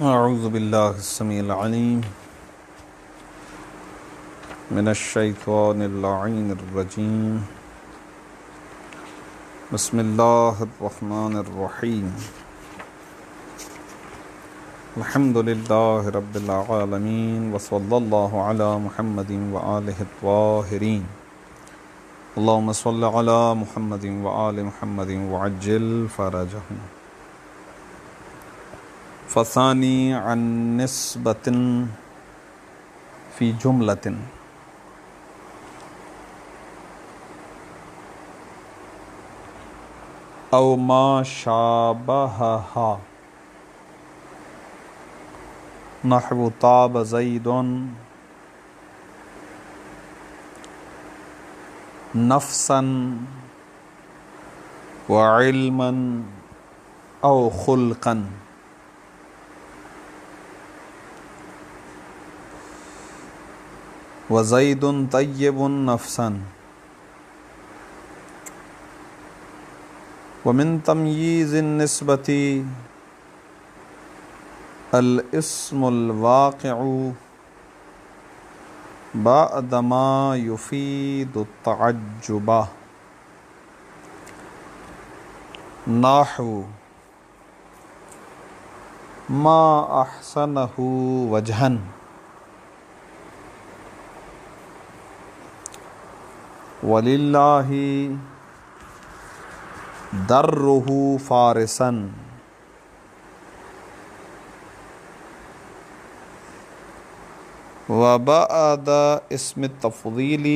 اعوذ باللہ السمیع العلیم من الشیطان اللعین الرجیم بسم اللہ الرحمن الرحیم الحمد للہ رب العالمین وصلی اللہ علی محمد وآلہ الطاہرین اللہم صلی علی محمد وآل محمد وعجل فرجہم فثانی عن نسبت فی جملۃ او ما شابہہا نحو طاب زید نفسا وعلما او خلقا وزید طیب نفسا ومن تمییز النسبة الاسم الواقع بعد ما يفيد التعجب نحو ما احسنه وجها وللہ درہ فارسا وبعد اسم التفضیل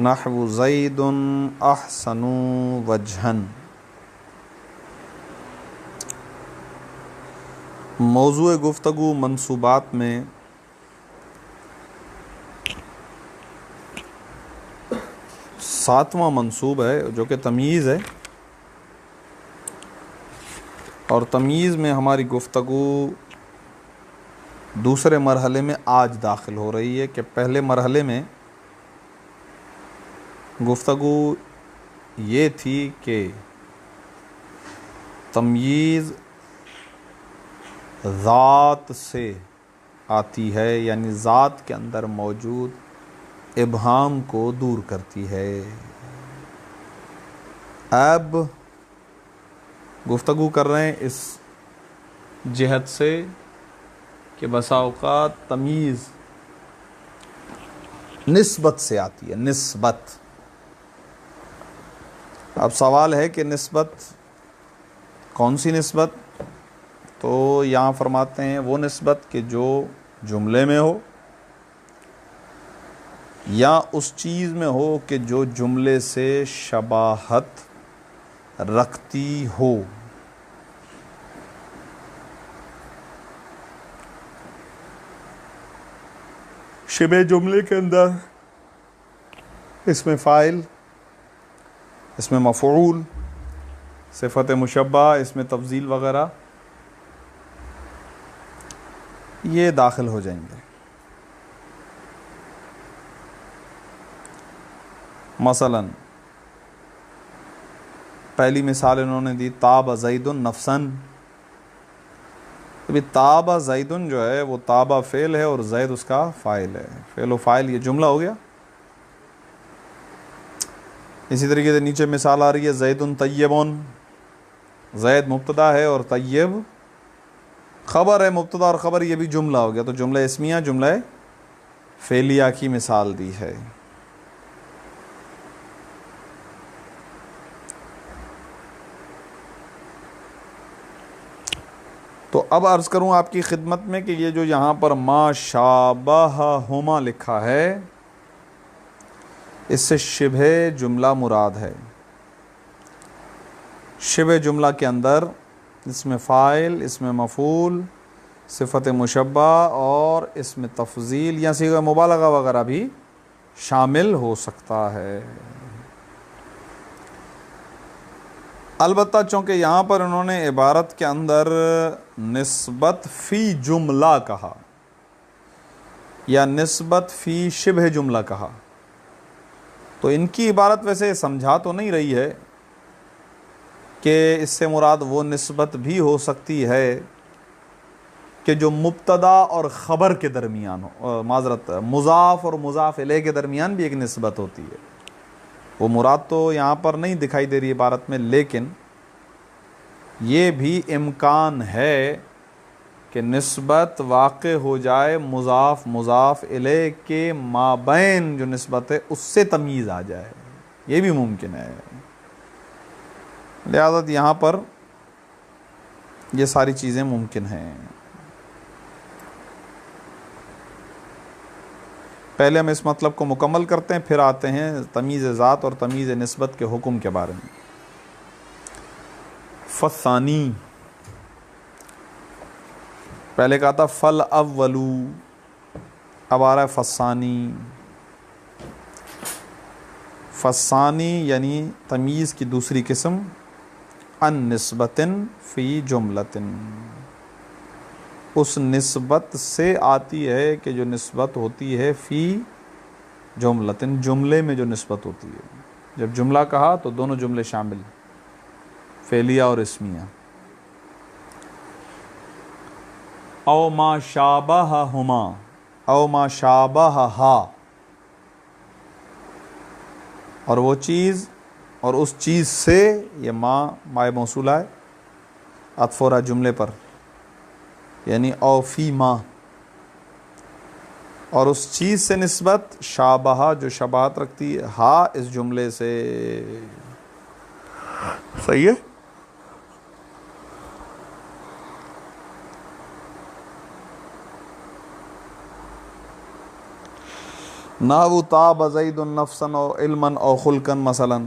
نحو زید احسن وجہا۔ موضوع گفتگو منصوبات میں ساتواں منصوب ہے جو کہ تمییز ہے، اور تمییز میں ہماری گفتگو دوسرے مرحلے میں آج داخل ہو رہی ہے کہ پہلے مرحلے میں گفتگو یہ تھی کہ تمییز ذات سے آتی ہے، یعنی ذات کے اندر موجود ابہام کو دور کرتی ہے۔ اب گفتگو کر رہے ہیں اس جہت سے کہ بسا اوقات تمییز نسبت سے آتی ہے، نسبت۔ اب سوال ہے کہ نسبت کون سی نسبت؟ تو یہاں فرماتے ہیں وہ نسبت کہ جو جملے میں ہو یا اس چیز میں ہو کہ جو جملے سے شباہت رکھتی ہو۔ شبہ جملے کے اندر اسم فاعل، اسم مفعول، صفت مشبہ، اسم تفضیل وغیرہ یہ داخل ہو جائیں گے۔ مثلا پہلی مثال انہوں نے دی طاب زید نفسا۔ ابھی طاب زید جو ہے وہ طاب فعل ہے اور زید اس کا فاعل ہے، فعل و فاعل یہ جملہ ہو گیا۔ اسی طریقے سے نیچے مثال آ رہی ہے زید طیب، زید مبتدا ہے اور طیب خبر ہے، مبتدا اور خبر یہ بھی جملہ ہو گیا، تو جملہ اسمیہ جملہ فعلیہ کی مثال دی ہے۔ تو اب عرض کروں آپ کی خدمت میں کہ یہ جو یہاں پر ما شابہہما لکھا ہے اس سے شبہ جملہ مراد ہے۔ شبہ جملہ کے اندر اسم فاعل، اسم مفعول، صفت مشبہ اور اسم تفضیل یا صیغہ مبالغہ وغیرہ بھی شامل ہو سکتا ہے۔ البتہ چونکہ یہاں پر انہوں نے عبارت کے اندر نسبت فی جملہ کہا یا نسبت فی شبہ جملہ کہا، تو ان کی عبارت ویسے سمجھا تو نہیں رہی ہے کہ اس سے مراد وہ نسبت بھی ہو سکتی ہے کہ جو مبتدا اور خبر کے درمیان ہو، معذرت مضاف اور مضاف الیہ کے درمیان بھی ایک نسبت ہوتی ہے. وہ مراد تو یہاں پر نہیں دکھائی دے رہی عبارت میں، لیکن یہ بھی امکان ہے کہ نسبت واقع ہو جائے مضاف مضاف الیہ کے مابین جو نسبت ہے اس سے تمیز آ جائے، یہ بھی ممکن ہے. لہذا یہاں پر یہ ساری چیزیں ممکن ہیں. پہلے ہم اس مطلب کو مکمل کرتے ہیں، پھر آتے ہیں تمیز ذات اور تمیز نسبت کے حکم کے بارے میں. فثانی، پہلے کہا تھا فل اولو، اب آ رہا ہے فثانی. فثانی یعنی تمیز کی دوسری قسم، ان نسبتن فی جملتن، اس نسبت سے آتی ہے کہ جو نسبت ہوتی ہے فی جملتن، جملے میں جو نسبت ہوتی ہے. جب جملہ کہا تو دونوں جملے شامل، فعلیہ اور اسمیہ. او ما شابہہما، او ما شابہہا، اور وہ چیز اور اس چیز سے، یہ ما موصولہ ہے عطف ہو رہا جملے پر، یعنی او فی ما، اور اس چیز سے نسبت شابہہ جو شباہت رکھتی ہے، ہا اس جملے سے. صحیح ہے. نحو طاب زید نفسا او علما او خلقا مثلا.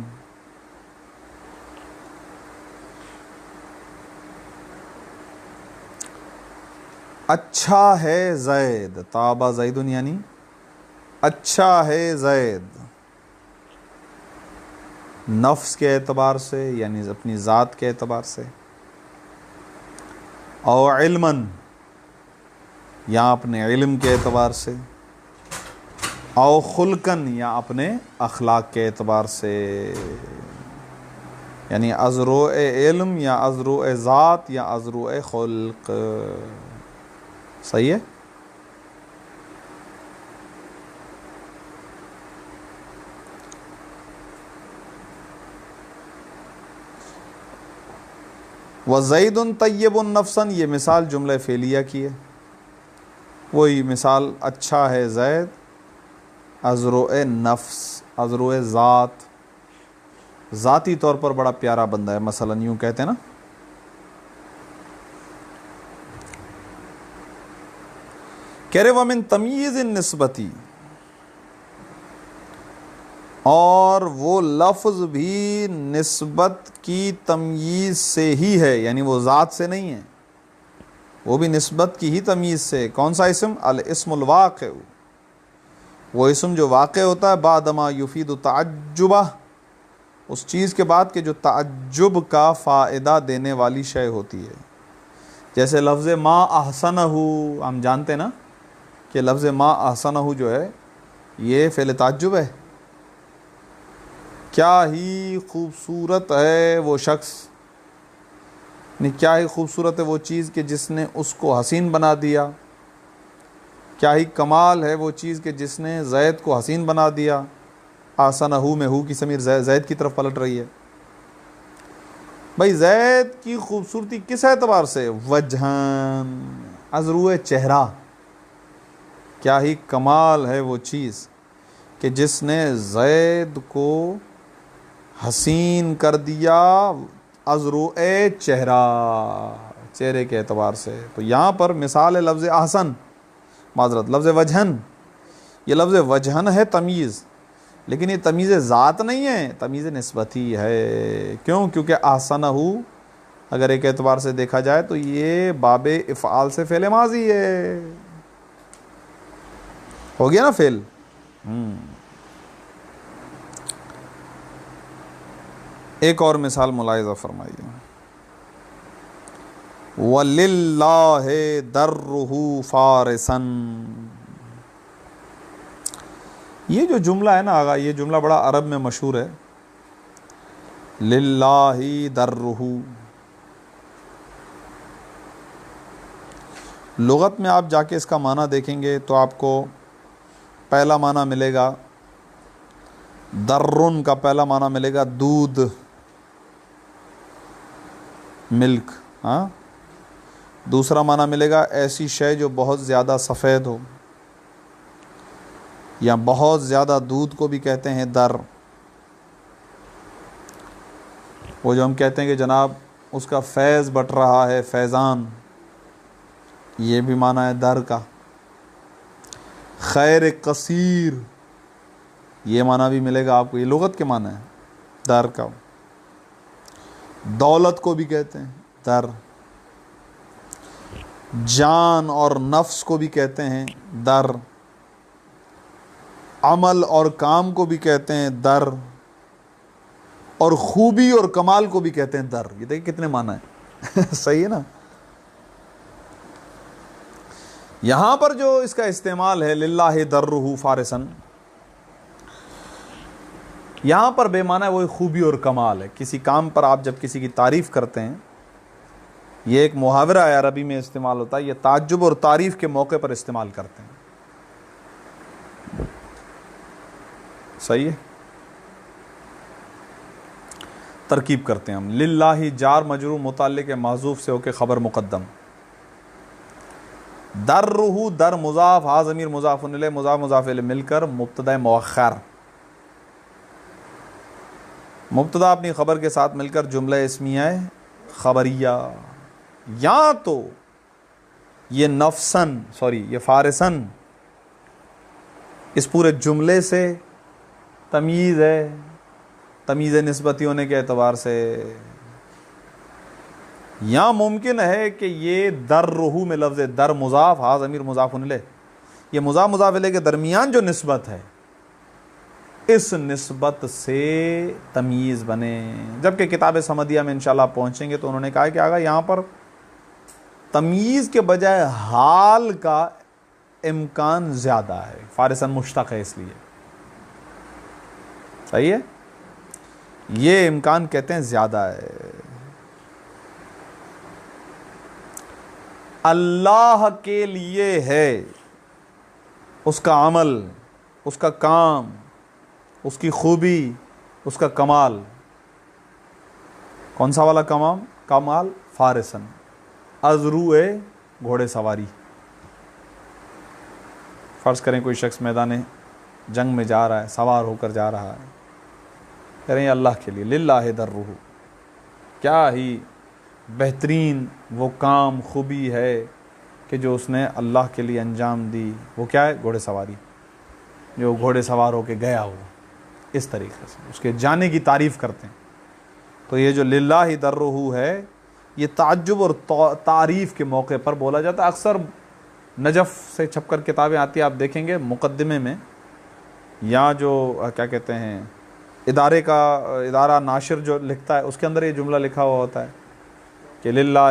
اچھا ہے زید، طاب زید یعنی اچھا ہے زید، نفس کے اعتبار سے یعنی اپنی ذات کے اعتبار سے، او علما یا اپنے علم کے اعتبار سے، او خلقن یا اپنے اخلاق کے اعتبار سے، یعنی از روء علم یا از روء ذات یا از روء خلق. صحیح ہے. وزید طیب نفسا، یہ مثال جملہ فعلیہ کی ہے. وہی مثال اچھا ہے زید از روء نفس، از روء ذات، ذاتی طور پر بڑا پیارا بندہ ہے، مثلا یوں کہتے ہیں نا. کہہ رہے ومن تمیز نسبتی، اور وہ لفظ بھی نسبت کی تمییز سے ہی ہے، یعنی وہ ذات سے نہیں ہے، وہ بھی نسبت کی ہی تمییز سے. کون سا اسم؟ الاسم الواقع، وہ اسم جو واقع ہوتا ہے بعد ما یفید تعجبہ، اس چیز کے بعد کہ جو تعجب کا فائدہ دینے والی شے ہوتی ہے. جیسے لفظ ما احسنہ، ہم جانتے نا کہ لفظ ما احسنہ جو ہے یہ فعل تعجب ہے. کیا ہی خوبصورت ہے وہ شخص، کیا ہی خوبصورت ہے وہ چیز کہ جس نے اس کو حسین بنا دیا، کیا ہی کمال ہے وہ چیز کہ جس نے زید کو حسین بنا دیا. احسنہ میں ہو کی ضمیر زید کی طرف پلٹ رہی ہے. بھائی زید کی خوبصورتی کس اعتبار سے؟ وجہن، از روئے چہرہ. کیا ہی کمال ہے وہ چیز کہ جس نے زید کو حسین کر دیا از روئے چہرہ، چہرے کے اعتبار سے. تو یہاں پر مثال ہے لفظ احسن، معذرت لفظ وجہن. یہ لفظ وجہن ہے تمیز، لیکن یہ تمیز ذات نہیں ہے، تمیز نسبتی ہے. کیوں؟ کیونکہ احسنہ اگر ایک اعتبار سے دیکھا جائے تو یہ باب افعال سے فعل ماضی ہے، ہو گیا نا فعل. ایک اور مثال ملاحظہ فرمائیے. وَلِلَّهِ دَرُّهُ فَارِسًا، یہ جو جملہ ہے نا آگا، یہ جملہ بڑا عرب میں مشہور ہے. لِلَّهِ دَرُّهُ، لغت میں آپ جا کے اس کا معنی دیکھیں گے تو آپ کو پہلا معنی ملے گا درن کا پہلا معنی ملے گا دودھ، ملک. ہاں. دوسرا معنی ملے گا ایسی شے جو بہت زیادہ سفید ہو، یا بہت زیادہ دودھ کو بھی کہتے ہیں در. وہ جو ہم کہتے ہیں کہ جناب اس کا فیض بٹ رہا ہے، فیضان، یہ بھی معنی ہے در کا. خیر کثیر، یہ معنی بھی ملے گا آپ کو، یہ لغت کے معنی ہے در کا. دولت کو بھی کہتے ہیں در. جان اور نفس کو بھی کہتے ہیں در. عمل اور کام کو بھی کہتے ہیں در. اور خوبی اور کمال کو بھی کہتے ہیں در. یہ دیکھیں کتنے معنی ہیں. صحیح ہے نا. یہاں پر جو اس کا استعمال ہے للہ درہ فارسن، یہاں پر بے معنی وہی خوبی اور کمال ہے. کسی کام پر آپ جب کسی کی تعریف کرتے ہیں، یہ ایک محاورہ ہے، عربی میں استعمال ہوتا ہے، یہ تعجب اور تعریف کے موقع پر استعمال کرتے ہیں. صحیح ہے. ترکیب کرتے ہیں ہم. للہ جار مجرور متعلق محذوف سے ہو کے خبر مقدم. درہ در مضاف، ہا ضمیر مضاف الیہ، مضاف مضاف الیہ مل کر مبتدا مؤخر. مبتدا اپنی خبر کے ساتھ مل کر جملہ اسمیہ خبریہ. یا تو یہ نفسن، یہ فارسن اس پورے جملے سے تمیز ہے، تمیز نسبتی ہونے کے اعتبار سے، یا ممکن ہے کہ یہ در رہو میں لفظ در مضاف، ہا ضمیر مضاف الیہ، یہ مضاف مضاف الیہ کے درمیان جو نسبت ہے اس نسبت سے تمیز بنے. جبکہ کتاب سمدیہ میں انشاءاللہ آپ پہنچیں گے تو انہوں نے کہا کہ آگا یہاں پر تمیز کے بجائے حال کا امکان زیادہ ہے. فارسن مشتق ہے اس لیے. صحیح ہے. یہ امکان کہتے ہیں زیادہ ہے. اللہ کے لیے ہے اس کا عمل، اس کا کام، اس کی خوبی، اس کا کمال. کون سا والا کمال؟ فارسن، ازرو گھوڑے سواری. فرض کریں کوئی شخص میدان جنگ میں جا رہا ہے، سوار ہو کر جا رہا ہے، کہہ رہے ہیں اللہ کے لیے، للہ درہ. کیا ہی بہترین وہ کام، خوبی ہے کہ جو اس نے اللہ کے لیے انجام دی. وہ کیا ہے؟ گھوڑے سواری. جو گھوڑے سوار ہو کے گیا ہو، اس طریقے سے اس کے جانے کی تعریف کرتے ہیں. تو یہ جو للہ درہ ہے یہ تعجب اور تعریف کے موقع پر بولا جاتا ہے. اکثر نجف سے چھپ کر کتابیں آتی ہیں، آپ دیکھیں گے مقدمے میں، یا جو کیا کہتے ہیں ادارہ ناشر جو لکھتا ہے اس کے اندر یہ جملہ لکھا ہوا ہوتا ہے کہ للہ.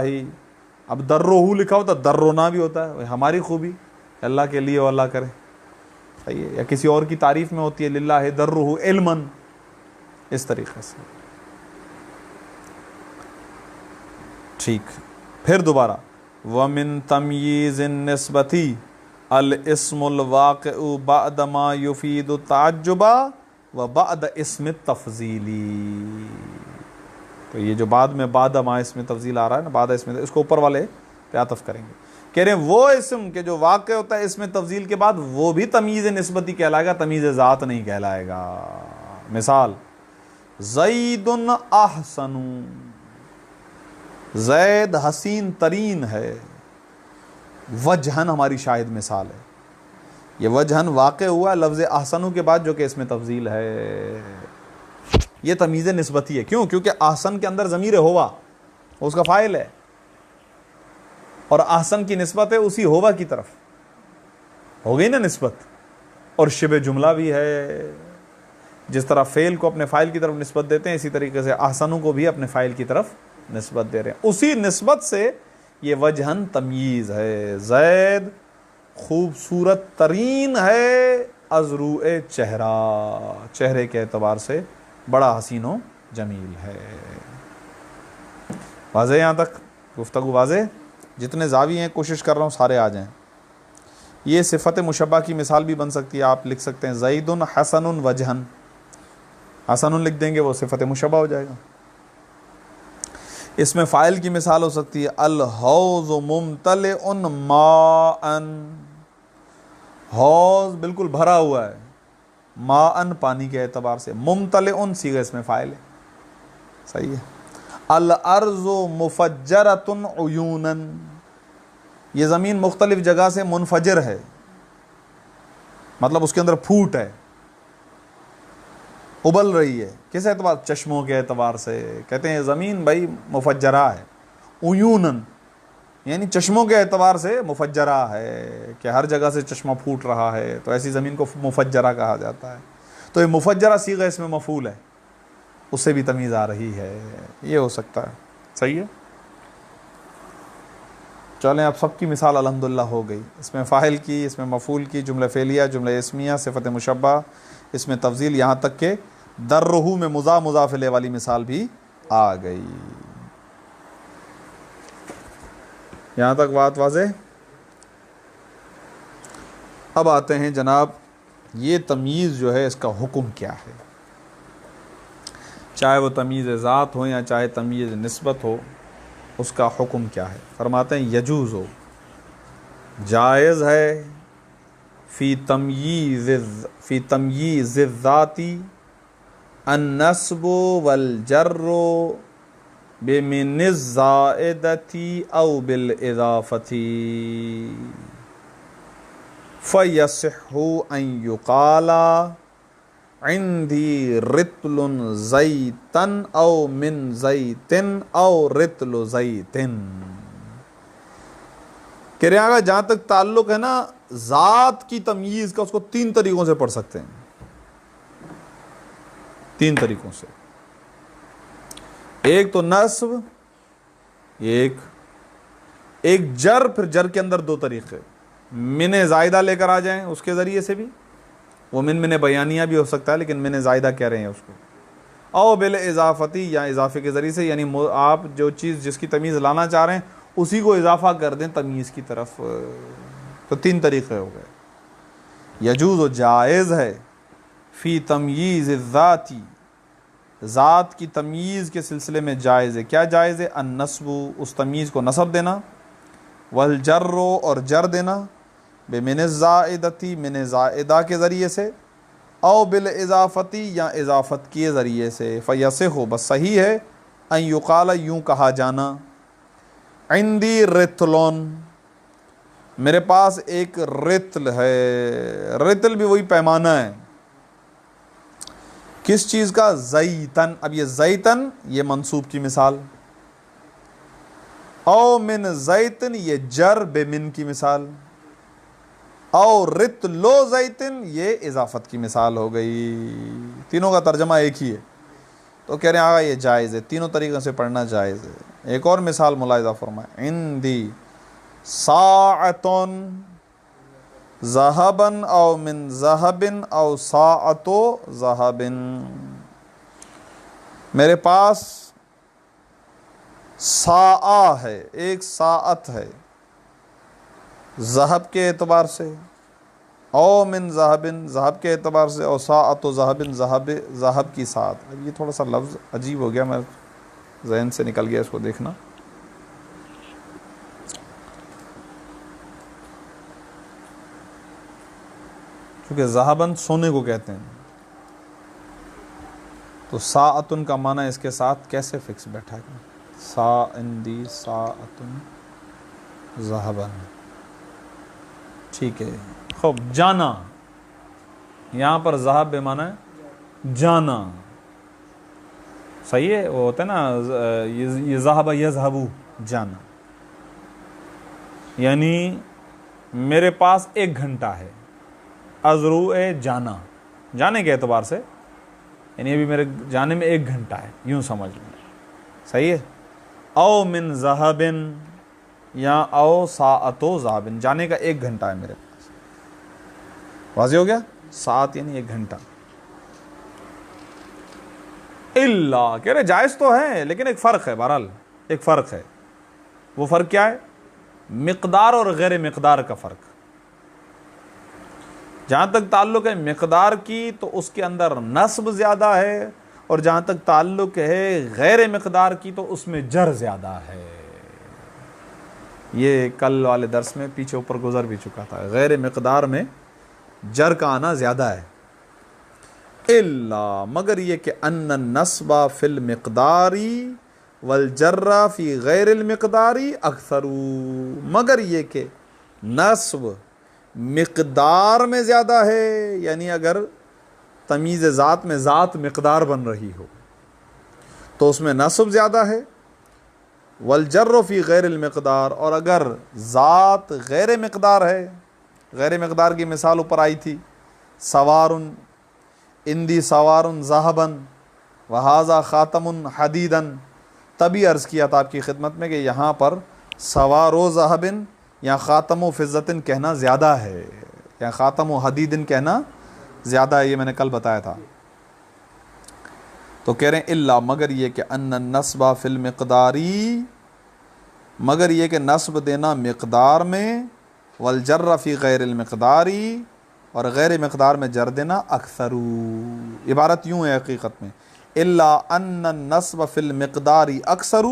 اب درہ لکھا ہوتا ہے، درنا بھی ہوتا ہے، ہماری خوبی اللہ کے لیے وہ اللہ کرے. صحیح ہے. یا کسی اور کی تعریف میں ہوتی ہے للہ درہ علماً، اس طریقے سے. ٹھیک. پھر دوبارہ وَمِن تَمْيِيزِ النِّسْبَةِ الاسم الواقع بعد ما يفيد التعجب وبعد اسم التفضیلی. تو یہ جو بعد میں بعد ما اسم تفضیل آ رہا ہے نا، بعد اسم، اس کو اوپر والے پہ عطف کریں گے. کہہ رہے ہیں وہ اسم کہ جو واقع ہوتا ہے اسم تفضیل کے بعد وہ بھی تمیز نسبتی کہلائے گا، تمیز ذات نہیں کہلائے گا. مثال زید احسن، زید حسین ترین ہے. وجہن ہماری شاہد مثال ہے. یہ وجہن واقع ہوا لفظ احسنو کے بعد جو کہ اس میں تفضیل ہے. یہ تمیز نسبتی ہے. کیوں؟ کیونکہ احسن کے اندر ضمیر ہوا، اس کا فاعل ہے، اور احسن کی نسبت ہے اسی ہوا کی طرف. ہو گئی نا نسبت. اور شبہ جملہ بھی ہے. جس طرح فعل کو اپنے فاعل کی طرف نسبت دیتے ہیں، اسی طریقے سے احسنو کو بھی اپنے فاعل کی طرف نسبت دے رہے ہیں. اسی نسبت سے یہ وجہن تمییز ہے. زید خوبصورت ترین ہے ازروع چہرہ، چہرے کے اعتبار سے بڑا حسین و جمیل ہے. واضح؟ یہاں تک گفتگو واضح؟ جتنے زاوی ہیں کوشش کر رہا ہوں سارے آ جائیں. یہ صفت مشبہ کی مثال بھی بن سکتی ہے. آپ لکھ سکتے ہیں زید حسن وجہن، حسن لکھ دیں گے وہ صفت مشبہ ہو جائے گا. اس میں فاعل کی مثال ہو سکتی ہے الحوض ممتلئ ماء، حوض بالکل بھرا ہوا ہے، ماء پانی کے اعتبار سے، ممتلئ صیغہ اس میں فاعل ہے. صحیح ہے. الارض مفجرۃ عیونا، یہ زمین مختلف جگہ سے منفجر ہے، مطلب اس کے اندر پھوٹ ہے، ابل رہی ہے. کس اعتبار؟ چشموں کے اعتبار سے. کہتے ہیں زمین بھائی مفجرہ ہے، عیوناً یعنی چشموں کے اعتبار سے مفجرہ ہے کہ ہر جگہ سے چشمہ پھوٹ رہا ہے، تو ایسی زمین کو مفجرہ کہا جاتا ہے. تو یہ مفجرہ صیغہ اس میں مفعول ہے، اس سے بھی تمیز آ رہی ہے، یہ ہو سکتا ہے. صحیح ہے. چلیں اب سب کی مثال الحمدللہ ہو گئی. اس میں فاعل کی، اس میں مفعول کی، جملہ فعلیہ، جملہ اسمیہ، صفت مشبہ، اس میں تفضیل، یہاں تک کہ درہ میں مضاف الیہ والی مثال بھی آ گئی. یہاں تک بات واضح. اب آتے ہیں جناب یہ تمییز جو ہے اس کا حکم کیا ہے، چاہے وہ تمییز ذات ہو یا چاہے تمییز نسبت ہو، اس کا حکم کیا ہے. فرماتے ہیں یجوز ہو، جائز ہے، فی تمییز الذاتی النصب والجر بمن الزائدتی او بالاضافتی، فیصح ان یقال عندی رطل زیتن او من زیتن او رطل زیتن. کہہ رہے ہیں جہاں تک تعلق ہے نا ذات کی تمییز کا، اس کو تین طریقوں سے پڑھ سکتے ہیں، تین طریقوں سے. ایک تو نصب، ایک جر، پھر جر کے اندر دو طریقے، من زائدہ لے کر آ جائیں اس کے ذریعے سے بھی، وہ من بیانیہ بھی ہو سکتا ہے لیکن من زائدہ کہہ رہے ہیں اس کو، او بالاضافتی یا اضافے کے ذریعے سے، یعنی آپ جو چیز جس کی تمیز لانا چاہ رہے ہیں اسی کو اضافہ کر دیں تمیز کی طرف. تو تین طریقے ہو گئے. یجوز و جائز ہے، فی تمییز الذاتی، ذات کی تمییز کے سلسلے میں جائز ہے. کیا جائز ہے؟ النصب، اس تمییز کو نصب دینا، والجر، اور جر دینا، بمن الزائدتی، من زائدہ کے ذریعے سے، او بالاضافتی، یا اضافت کے ذریعے سے. فیصح، بس صحیح ہے، ان یقال، یوں کہا جانا، عندی رطلون، میرے پاس ایک رطل ہے. رطل بھی وہی پیمانہ ہے، کس چیز کا؟ زیتن. اب یہ زیتن یہ منصوب کی مثال، او من زیتن یہ جر بمن کی مثال، او رطلو زیتن یہ اضافت کی مثال ہو گئی. تینوں کا ترجمہ ایک ہی ہے. تو کہہ رہے ہیں آقا یہ جائز ہے، تینوں طریقوں سے پڑھنا جائز ہے. ایک اور مثال ملاحظہ فرمائیں، عندی ساعتن ذہبن او من ذہبن او ساعتو ذہبن، میرے پاس ساعہ ہے، ایک ساعت ہے، ذہب کے اعتبار سے، او من ذہبن، ذہب کے اعتبار سے، او ساعتو ذہبن، ذہب کی ساعت. اب یہ تھوڑا سا لفظ عجیب ہو گیا، میں ذہن سے نکل گیا، اس کو دیکھنا. کیونکہ ذہبن سونے کو کہتے ہیں، تو ساعتن کا معنی اس کے ساتھ کیسے فکس بیٹھا ہے؟ عندی ساعتن ذہبن. ٹھیک ہے. خوب، جانا، یہاں پر ذہب بے معنی ہے جانا. صحیح ہے، وہ ہوتا ہے نا یہ ذہب یذہبو، جانا، یعنی میرے پاس ایک گھنٹہ ہے. ازرو جانا، جانے کے اعتبار سے، یعنی ابھی میرے جانے میں ایک گھنٹہ ہے، یوں سمجھ لیں. صحیح ہے. او من ذہبن یا او ساعتو ذہبن، جانے کا ایک گھنٹہ ہے میرے پاس. واضح ہو گیا؟ ساعت یعنی ایک گھنٹہ. اللہ کہہ رہے جائز تو ہے لیکن ایک فرق ہے، بہرحال ایک فرق ہے. وہ فرق کیا ہے؟ مقدار اور غیر مقدار کا فرق. جہاں تک تعلق ہے مقدار کی تو اس کے اندر نصب زیادہ ہے، اور جہاں تک تعلق ہے غیر مقدار کی تو اس میں جر زیادہ ہے. یہ کل والے درس میں پیچھے اوپر گزر بھی چکا تھا. غیر مقدار میں جر کا آنا زیادہ ہے. الا مگر یہ کہ ان النصب فی المقداری والجر فی غیر المقداری اکثر، مگر یہ کہ نصب مقدار میں زیادہ ہے، یعنی اگر تمیز ذات میں ذات مقدار بن رہی ہو تو اس میں نصب زیادہ ہے. والجر فی غیر المقدار، اور اگر ذات غیر مقدار ہے، غیر مقدار کی مثال اوپر آئی تھی، سوار اندی سوار ذہبن وہذا خاتم حدیدن. تبھی عرض کیا تھا آپ کی خدمت میں کہ یہاں پر سوار و ذہبن یا خاتم و فضتن کہنا زیادہ ہے، یا خاتم و حدیدن کہنا زیادہ ہے. یہ میں نے کل بتایا تھا. تو کہہ رہے ہیں الا مگر یہ کہ ان النصب فی المقداری، مگر یہ کہ نصب دینا مقدار میں، والجر فی غیر المقداری، اور غیر مقدار میں جر دینا اکثر. عبارت یوں ہے حقیقت میں، الا ان النصب فی المقداری اکثر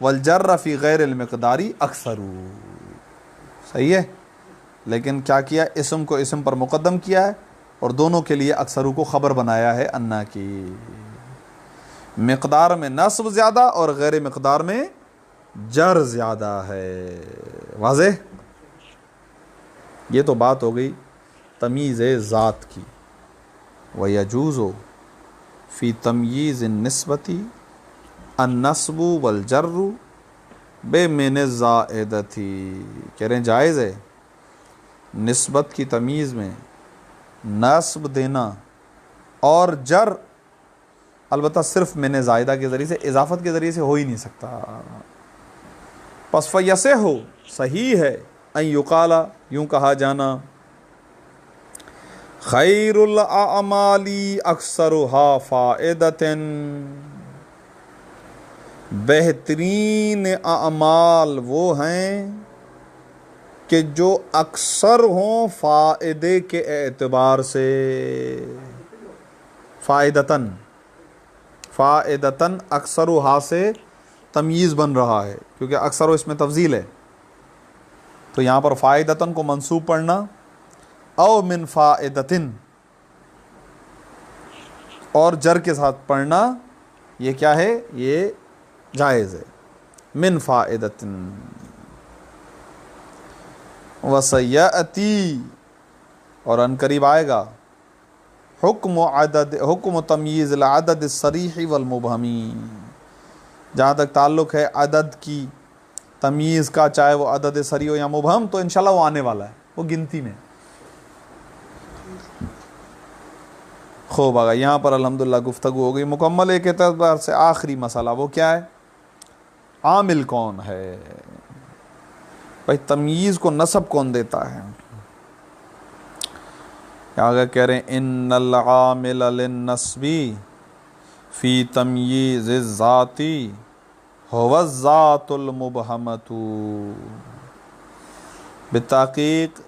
والجر فی غیر المقداری اکثر. صحیح ہے، لیکن کیا کیا، اسم کو اسم پر مقدم کیا ہے اور دونوں کے لیے اکثرو کو خبر بنایا ہے انا کی. مقدار میں نصب زیادہ اور غیر مقدار میں جر زیادہ ہے. واضح؟ یہ تو بات ہو گئی تمیز ذات کی. وَيَجُوزُ فِي تَمْيِيزِ النِّسْبَةِ النَّصْبُ وَالْجَرُّ بِمِنِ الزَّائِدَةِ. کہہ رہے ہیں جائز ہے نسبت کی تمیز میں نصب دینا اور جر، البتہ صرف من زائدہ کے ذریعے سے، اضافت کے ذریعے سے ہو ہی نہیں سکتا. پس فیصح ہو صحیح ہے ان یقال یوں کہا جانا خیر الاعمال اکثرها فائدۃ، بہترین اعمال وہ ہیں کہ جو اکثر ہوں فائدے کے اعتبار سے. فائدتاً، فائدتاً اکثرها سے تمییز بن رہا ہے کیونکہ اکثر اس میں تفضیل ہے، تو یہاں پر فائدتاً کو منصوب پڑھنا او من فائدتن اور جر کے ساتھ پڑھنا یہ کیا ہے، یہ جائز ہے. من فائدتن. وسیأتی اور ان قریب آئے گا حکم تمییز العدد الصریح والمبہمی. جہاں تک تعلق ہے عدد کی تمییز کا، چاہے وہ عدد صریح ہو یا مبہم، تو انشاءاللہ وہ آنے والا ہے، وہ گنتی میں. خوب آگا یہاں پر الحمدللہ گفتگو ہو گئی مکمل. ایک اعتبار سے آخری مسئلہ وہ کیا ہے، عامل کون ہے. بھائی تمییز کو نصب کون دیتا ہے. آگے کہہ رہے ہیں ان العامل للنصب فی تمییز الذاتی هو الذات المبہمۃ. بالتحقیق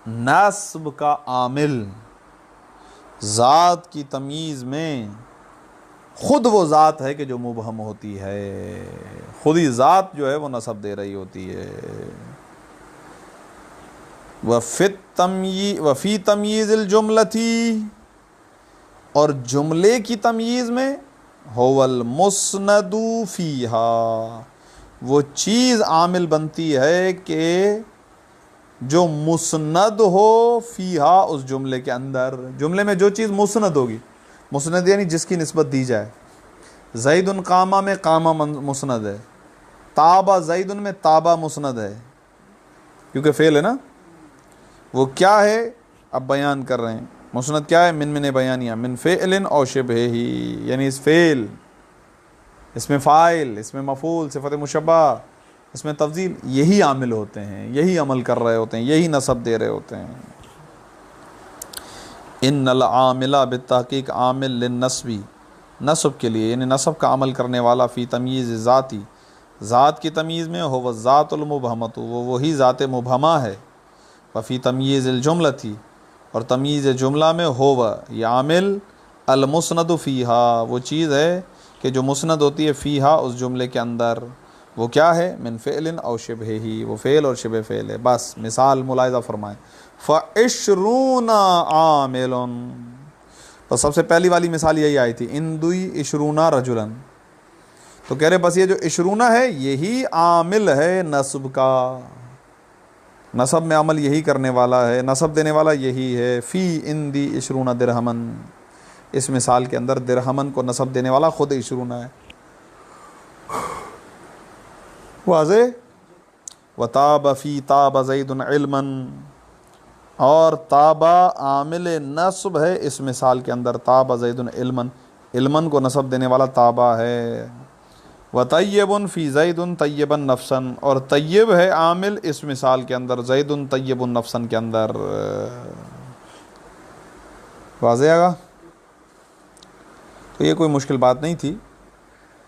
نصب کا عامل ذات کی تمییز میں خود وہ ذات ہے کہ جو مبہم ہوتی ہے، خود ہی ذات جو ہے وہ نصب دے رہی ہوتی ہے. وفی تمییز الجملتی اور جملے کی تمییز میں هو المسند فیہا وہ چیز عامل بنتی ہے کہ جو مسند ہو فیہا اس جملے کے اندر. جملے میں جو چیز مسند ہوگی، مسند یعنی جس کی نسبت دی جائے. زید قامہ میں قامہ مسند ہے، تابہ زید میں تابہ مسند ہے کیونکہ فعل ہے نا. وہ کیا ہے اب بیان کر رہے ہیں. مسند کیا ہے، من بیانیہ من فعل او شبہ ہی، یعنی اس فعل، اس میں فاعل، اس میں مفعول، صفت مشبہ، اس میں تفضیل، یہی عامل ہوتے ہیں، یہی عمل کر رہے ہوتے ہیں، یہی نصب دے رہے ہوتے ہیں. ان العامل بالتحقیق عامل للنصب نصب کے لیے، یعنی نصب کا عمل کرنے والا فی تمییز ذاتی ذات کی تمیز میں ہو وہ ذات المبہمۃ، وہ وہی ذات مبہمہ ہے، وفی تمیز الجملتی، اور تمیز جملہ میں ہو وہ یہ عامل المسند فیہا، وہ چیز ہے کہ جو مسند ہوتی ہے فیہا اس جملے کے اندر، وہ کیا ہے؟ من فعل او شبہ ہی، وہ فعل اور شبہ فعل ہے۔ بس مثال ملاحظہ فرمائیں، فعشرون عامل، تو سب سے پہلی والی مثال یہی آئی تھی، اندوی عشرونا رجلن، تو کہہ رہے بس یہ جو عشرونا ہے یہی عامل ہے نصب کا، نصب میں عمل یہی کرنے والا ہے، نصب دینے والا یہی ہے۔ فی اندی عشرون درہمن، اس مثال کے اندر درہمن کو نصب دینے والا خود عشرونا ہے۔ واضح؟ وتاب فی تاب زید علما، اور تابا عامل نصب ہے اس مثال کے اندر، تاب زید علما، علما کو نصب دینے والا تابا ہے۔ وطیب فی زید طیبا نفسا، اور طیب ہے عامل اس مثال کے اندر، زید طیب نفسا کے اندر۔ واضح آگا؟ تو یہ کوئی مشکل بات نہیں تھی،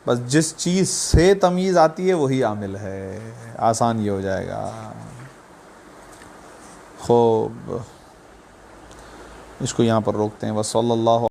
بس جس چیز سے تمیز آتی ہے وہی عامل ہے، آسان یہ ہو جائے گا۔ خوب، اس کو یہاں پر روکتے ہیں۔ وصلی اللہ